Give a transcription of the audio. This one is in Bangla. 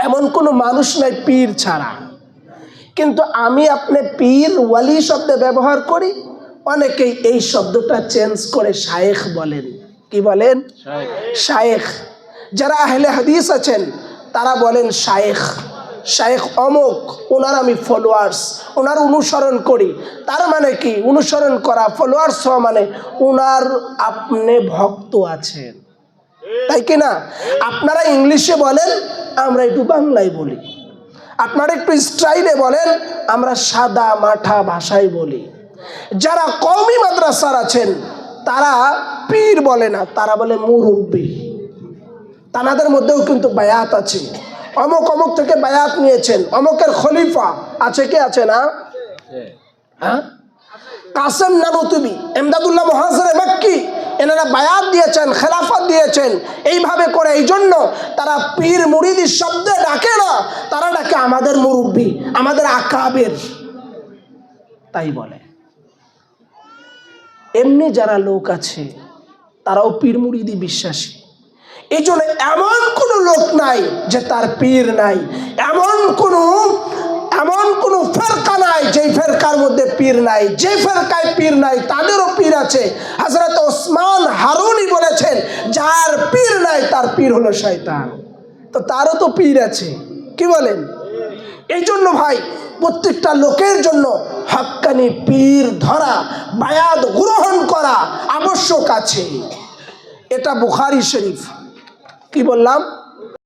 এমন কোনো মানুষ নাই পীর ছাড়া। কিন্তু আমি আপনি পীর ওয়ালি শব্দ ব্যবহার করি, অনেকেই এই শব্দটা চেঞ্জ করে শায়েখ বলেন। কি বলেন? শায়েখ। যারা আহলে হাদিস আছেন তারা বলেন শায়েখ, শায়েখ অমুক, ওনার আমি ফলোয়ার্স, ওনার অনুসরণ করি। তার মানে কি? অনুসরণ করা, ফলোয়ার্স হওয়া মানে ওনার আপনি ভক্ত আছেন, তাই কি না? আপনারা ইংলিশে বলেন, আমরা একটু বাংলায় বলি। আপনারা একটু স্টাইলে বলেন, আমরা সাদা মাঠা ভাষায় বলি। যারা কওমি মাদ্রাসার আছেন তারা পীর বলে না, তারা বলে মুরব্বি। তাদের মধ্যেও কিন্তু বায়াত আছে, অমুক অমুক থেকে বায়াত নিয়েছেন, অমুকের খলিফা আছে, কে আছে না? হ্যাঁ, কাসেম নানুতুবি, এমদাদুল্লাহ মুহাজির মক্কি, এনারা বায়াত দিয়েছেন, খেলাফত দিয়েছেন। এইভাবে করে এই জন্য তারা পীর মুরিদি শব্দে ডাকে না, তারা ডাকে আমাদের মুরব্বি, আমাদের আকাবের, তাই বলে। এমনি যারা লোক আছে তারাও পীর মুরিদি বিশ্বাসী। এই জন্য এমন কোনো লোক নাই যে তার পীর নাই, এমন কোনো ফেরকা নাই যেই ফেরকার মধ্যে পীর নাই। যে ফেরকায় পীর নাই তাদেরও পীর আছে। হযরত ওসমান হারুনি বলেছেন, যার পীর নাই তার পীর হলো শয়তান। তো তারও তো পীর আছে, কি বলেন? এই জন্য ভাই, প্রত্যেকটা লোকের জন্য হক্কানি পীর ধরা, বায়াত গ্রহণ করা আবশ্যক আছে। এটা বুখারী শরীফ। কি বললাম?